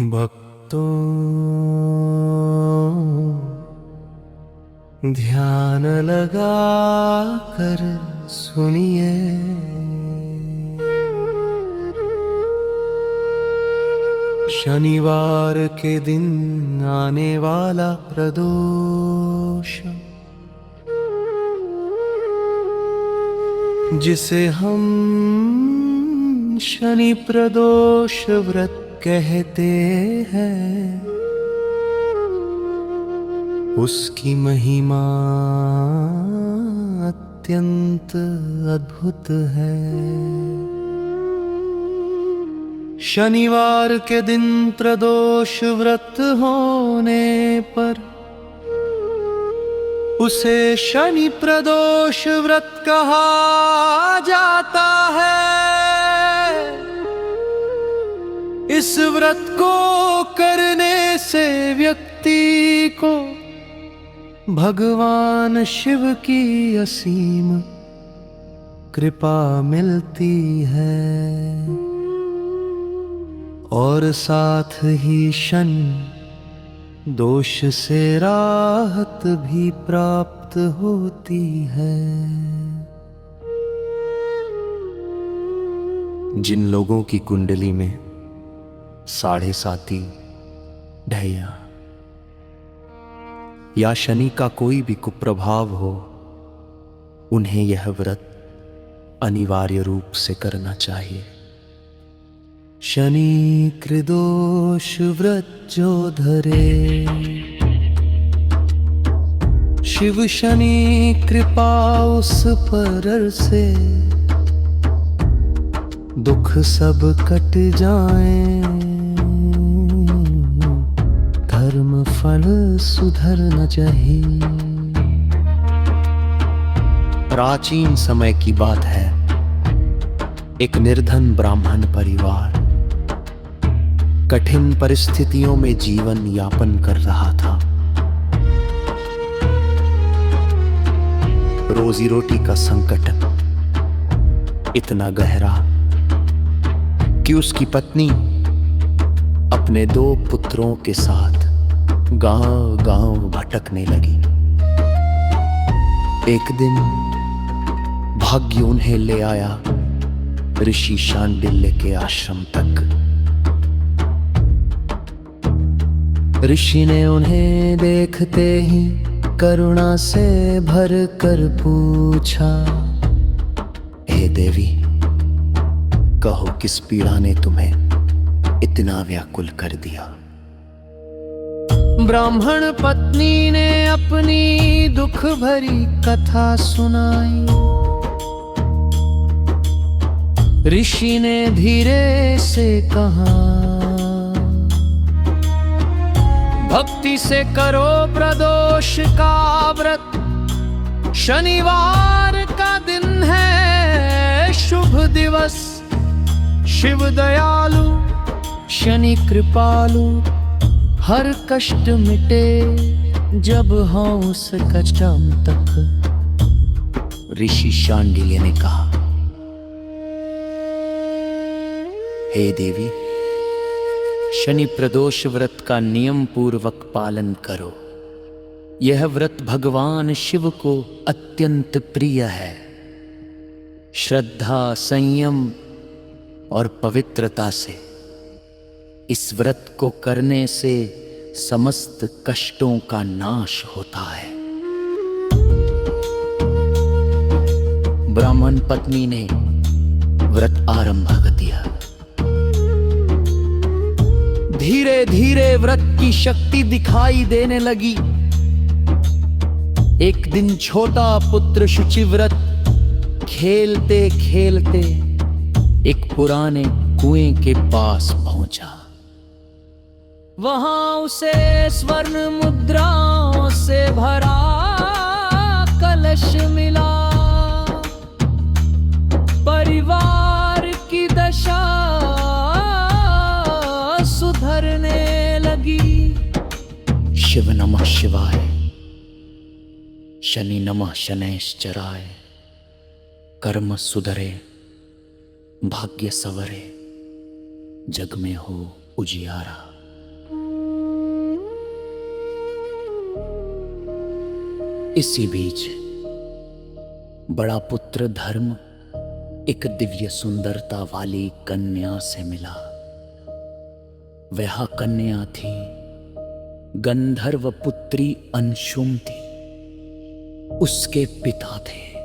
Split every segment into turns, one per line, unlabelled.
भक्तों ध्यान लगा कर सुनिए, शनिवार के दिन आने वाला प्रदोष, जिसे हम शनि प्रदोष व्रत कहते हैं, उसकी महिमा अत्यंत अद्भुत है। शनिवार के दिन प्रदोष व्रत होने पर उसे शनि प्रदोष व्रत कहा जाता है। इस व्रत को करने से व्यक्ति को भगवान शिव की असीम कृपा मिलती है और साथ ही शनि दोष से राहत भी प्राप्त होती है। जिन लोगों की कुंडली में साढ़े साती, ढैया या शनि का कोई भी कुप्रभाव हो, उन्हें यह व्रत अनिवार्य रूप से करना चाहिए। शनि कृदोष व्रत जो धरे, शिव शनि कृपा उस पर से, दुख सब कट जाएं, धर्म फल सुधरना चाहिए। प्राचीन समय की बात है, एक निर्धन ब्राह्मण परिवार कठिन परिस्थितियों में जीवन यापन कर रहा था। रोजी रोटी का संकट इतना गहरा कि उसकी पत्नी अपने 2 पुत्रों के साथ गांव-गांव भटकने लगी। एक दिन भाग्य उन्हें ले आया ऋषि शांडिल्य के आश्रम तक। ऋषि ने उन्हें देखते ही करुणा से भर कर पूछा, हे देवी, कहो किस पीड़ा ने तुम्हें इतना व्याकुल कर दिया। ब्राह्मण पत्नी ने अपनी दुख भरी कथा सुनाई। ऋषि ने धीरे से कहा, भक्ति से करो प्रदोष का व्रत, शनिवार का दिन है शुभ दिवस। शिव दयालु, शनि कृपालु, हर कष्ट मिटे जब हों उस कष्टम तक। ऋषि शांडिल्य ने कहा, हे देवी, शनि प्रदोष व्रत का नियम पूर्वक पालन करो। यह व्रत भगवान शिव को अत्यंत प्रिय है। श्रद्धा, संयम और पवित्रता से इस व्रत को करने से समस्त कष्टों का नाश होता है। ब्राह्मण पत्नी ने व्रत आरंभ कर दिया। धीरे धीरे व्रत की शक्ति दिखाई देने लगी। एक दिन छोटा पुत्र शुचिव्रत खेलते खेलते एक पुराने कुएं के पास पहुंचा। वहां उसे स्वर्ण मुद्राओं से भरा कलश मिला। परिवार की दशा सुधरने लगी। शिव नमः शिवाय, शनि नमः शनैश्चराय। कर्म सुधरे, भाग्य सवरे, जग में हो उजियारा। इसी बीच बड़ा पुत्र धर्म एक दिव्य सुंदरता वाली कन्या से मिला। वह कन्या थी गंधर्व पुत्री अंशुमति। उसके पिता थे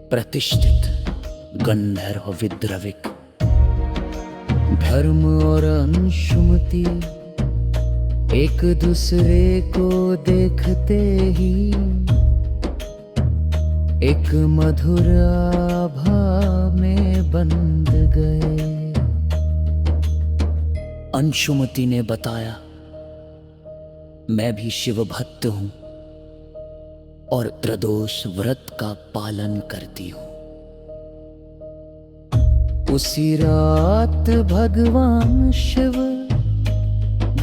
प्रतिष्ठित गंधर्व विद्रविक। धर्म और अंशुमति एक दूसरे को देखते ही एक मधुर आभा में बंध गए। अंशुमति ने बताया, मैं भी शिव भक्त हूं और प्रदोष व्रत का पालन करती हूं। उसी रात भगवान शिव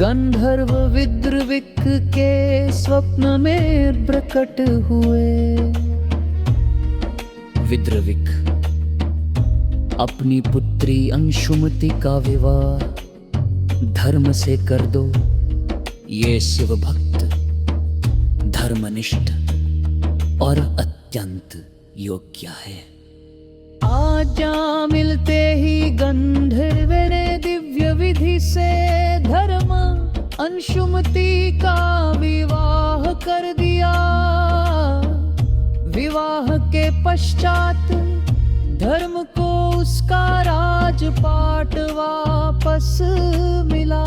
गंधर्व विद्रविक के स्वप्न में प्रकट हुए। विद्रविक, अपनी पुत्री अंशुमति का विवाह धर्म से कर दो। ये शिव भक्त, धर्मनिष्ठ और अत्यंत योग्य है। आजा मिलते ही गंधर्व ने दिव्य विधि से धर्म अंशुमति का विवाह कर दिया। विवाह के पश्चात धर्म को उसका राजपाट वापस मिला।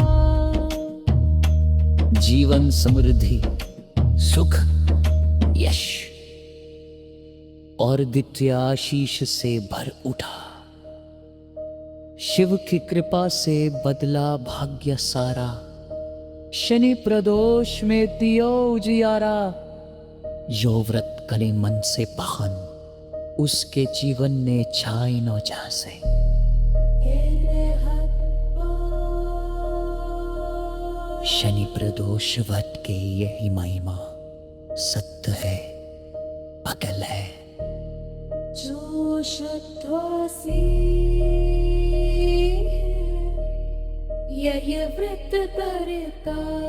जीवन समृद्धि, सुख, यश और दिव्य आशीष से भर उठा। शिव की कृपा से बदला भाग्य सारा। शनि प्रदोष में दियो उजियारा। जो व्रत करे मन से पाहन, उसके जीवन ने छाई न झांसे। शनि प्रदोष व्रत के यही महिमा सत्य है, अकल है। जो शत्वासी यही व्रत करता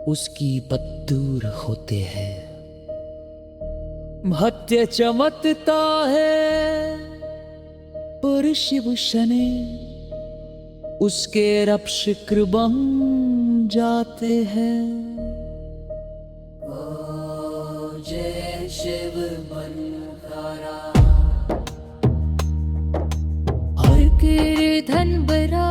उसकी पद दूर होते हैं। भत्य चमकता है पर शिव शनि उसके रक्ष कृपं जाते हैं। ओ जय शिव मनकारा। और कीर्तन बरा